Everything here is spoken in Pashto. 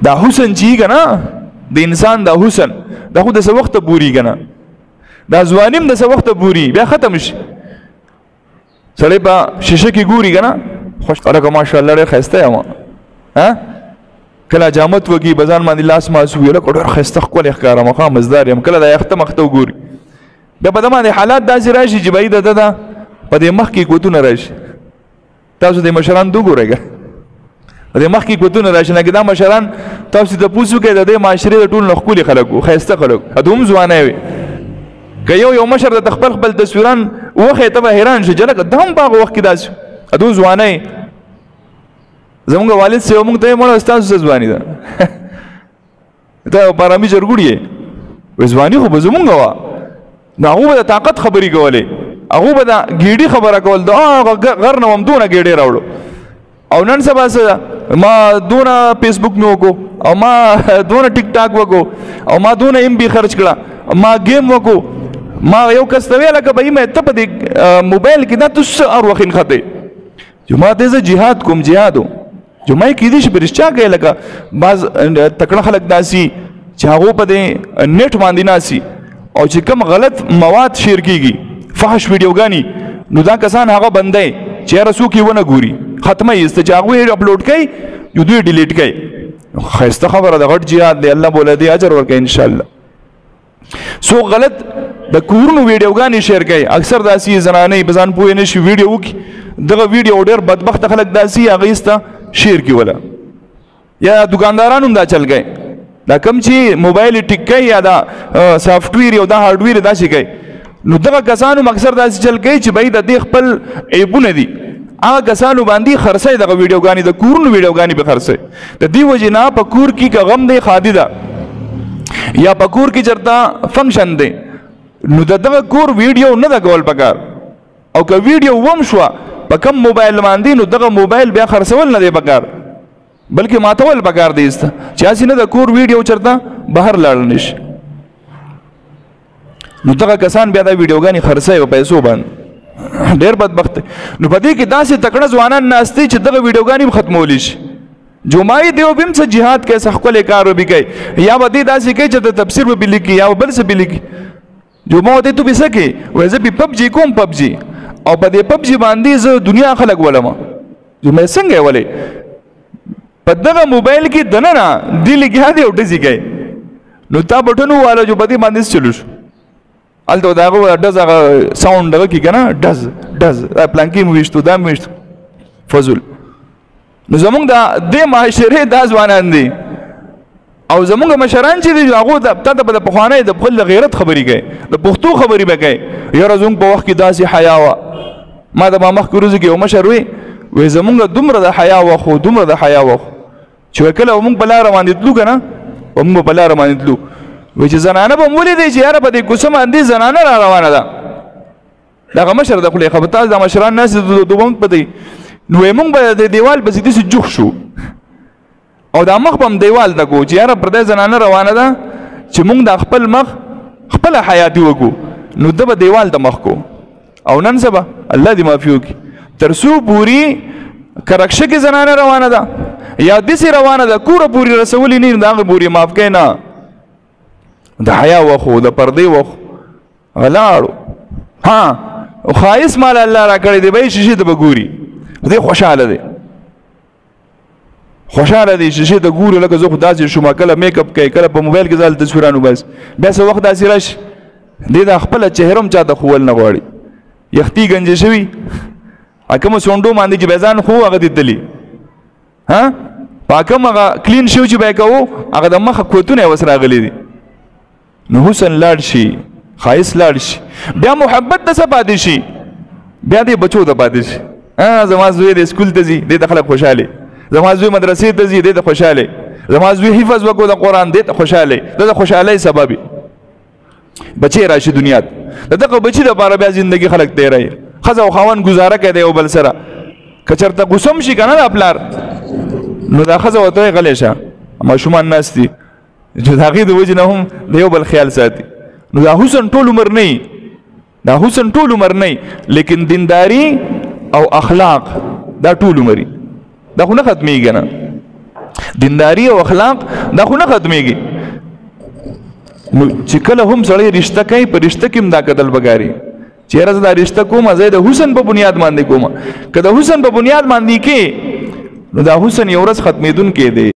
دا حسن چې کنه د انسان دا حسن دا خو د څه وخت پوری کنه دا ځوانیم د څه وخت پوری بیا ختم شي سړی په شیشه کې ګوري کنه خوش ورکه ماشاءالله ډېر ښایسته یم ها کله جامت وږي بزان باندې لاس ماسو ویل ډېر ښایسته ښکلی ښکارم ښه مزدار یم کله دا یخته مخته وګوري بیا په ده باندې حالات داسې راشي چې بعید ده ده په دې مخ کې ګوتونه راشي تاسو د مشران ته وګورئ په دې مخ کې ګوتونه راشي لکه دا مشران تاسو تپوس وکړئ د دې معاشرې د ټول نه ښکلي خلک وو ښایسته خلک هده هم ځوانه وي که یو مشر د خپل تصویران وښیې ته به حیران شي چې لکه دا هم په هغه وخت کې داسې هده ځوانه زمونږ والد صاحب موږ ته یې مړه ستاسو څه ځواني ده ته پارامي جرګوړي یې وایي ځواني خو به زمونږ وه نو هغو به د طاقت خبرې کولې هغو به د ګیډي خبره کول د غر نه وم دونه ګیډې راوړو او نن سبا څه ما دونه فیسبوک مې وکړو او ما دونه ټیک ټاک وکړو او ما دونه ایم بي خرچ کړه ما گیم وکړو ما یو کس ته ویله که بهیمه ته په دې موبایل کې دا تو څه هر وخت نښتې چې ما ته زه جهاد کوم جهاد جو ما کېدای شي په رښتیا کوي لکه بعض تکړه خلک داسي چې هغو په دې نیټ باندې ناسي او چې کوم غلط مواد شیر کیږي فحش ویډیوګانې نو دا کسان هغه بندي چې هر څوک یې ونه ګوري ختمه یې است چې هغه یې اپلوډ کوي یو دوی ډیلیټ کوي ښایسته خبره د غټ جهاد دی الله بوله دی اجر ورکوي ان شاء الله سو غلط د کورونو ویډیوګانې شیر کوي اکثر داسې زنانې په ځان پوهې نه شي ویډیو وکړي دغه ویډیو ډېر بدبخته خلک داسې هغه ایسته شیر کی ولا یا دکاندارانو هم دا چل گئے دا کم چې موبایل ټیک کوي یا دا سافټویر یا دا هارډویر دا شي کوي نو دغه کسانو اکثر داسې چل کوي چې بھائی د دې خپل عیبونه دي هغه کسانو باندې خرڅوي دغه ویډیوګانې د کورونو ویډیوګانې به خرڅوي د دې وجې نه په کور کې که غم دی ښادي ده یا په کور کې چېرته فنکشن دی نو د دغه کور ویډیو نه ده کول پکار او که ویډیو وم شوه په کم موبایل باندې نو دغه موبایل بیا خرڅول نه دی پکار بلکې ماتول پکار دی ایسته چې هسې نه د کور ویډیو چېرته بهر لاړ نشي نو دغه کسان بیا دا ویډیوګانې خرڅوي په پیسو باندې ډېر بدبخت دی نو په دې کې داسې تکړه ځوانان ناست دي چې دغه ویډیوګانې هم ختمولی شي جمعې دی به هم څه جهاد کوي څه ښکلی کار به کوي یا به دې داسې کوي چې د تفسیر به لیکي یا بل څه به لیکي جمعه ته تو به څه کوي وایي زه پبجي کوم پبجي او په دې پبجي باندې زه دنیا خلک ولم جمعه څنګه ولې په دغه موبایل کې دننه دی لګیا دی او ډزې کوي نو تا بټنو والا جو په دې باندې چلو شو هلته د هغه ډز هغه ساوند دغه کې که نه ډز دا پلانکي مې ویشتو دا مې ویشتو فضول نو زمونږ د دې معاشرې دا ځوانان دي او زمونږ مشران چې دي هغو تا ته به د پخوانی د خپل د غیرت خبرې کوي د پښتو خبرې به کوي یاره زمونږ په وخت کې داسې حیا وه ما د ما مخکې ورځو کې یو مشر وی زمونږ دومره د حیا وه خو دومره د حیا وه خو چې وایي کله مونږ په لاره باندې تلو که نه مونږ په لاره باندې تلو وایي چې زنانه به مو ولیدئ چې یاره په دې کوڅه باندې زنانه را روانه ده دغه مشر د خولې خبر تاسو د مشران ناست د دوبم پته نو وایي مونږ به د دیوال پسې داسې جوخ شو او دا مخ به هم دیوال ته کو چې یاره پر دې زنانه روانه ده چې مونږ د خپل مخ خپله حیاتي وکړو نو ده به دیوال ته مخ کو او نن سبا الله دې معافي وکړي تر څو پورې کرکشه کې زنانه روانه ده یا داسې روانه ده کوره پورې رسولي نه د هغې پورې معاف کوي نه د حیا وخو د پردې وخو ولاړو ها ښایست مال الله را کړی دی بهی شیشې ته به ګوري دی خوشحاله دی خوشحاله دی شیشې ته ګوري لکه زه خو داسې شوم کله میک اپ کوي کله په موبایل کې ځاله تصویرانو بس بیا څه وخت داسې راشي دی د خپله چهره هم چاته ښوول نه غواړي یختي گنجې شوي کومه سونډو باندې چې به ځان خو هغه دې تلي ها په کوم هغه کلین شو چې به یې کوو هغه د مخه کوتونه یې اوس راغلی دي نو حسن لاړ شي ښایست لاړ شي بیا محبت د څه پاتې شي بیا دې بچو ته پاتې شي زما زوی د سکول ته ځي دې ته خلک خوشحالي زما زوی مدرسې ته ځي دې ته خوشحالي زما زوی حفظ وکړو د قرآن دې ته خوشحالي د خوشحالۍ سبب بچی راشي دنیا ته د دغه بچي دپاره بیا زندګي خلک تېروي ښځه او خاوند ګزاره کوي د یو بل سره که چېرته غوسه هم شي که نه د پلار نو دا ښځه ورته وایي غلی شه ماشومان ناست دي چې د هغې د وجې نه هم د یو بل خیال ساتي نو دا حسن ټول عمر نه دا حسن ټول عمر نه لیکن دینداری او اخلاق دا ټول عمر دا خو نه ختمېږي نه دینداری او اخلاق دا خو نه ختمېږي. نو چې کله هم سړی رشته کوي په رشته کې هم دا کتل پکاري چې یاره زه دا رشته کوم زه د حسن په بنیاد باندې کوم. که د حسن په بنیاد باندې کې نو دا حسن یو ورځ ختمېدونکی دی.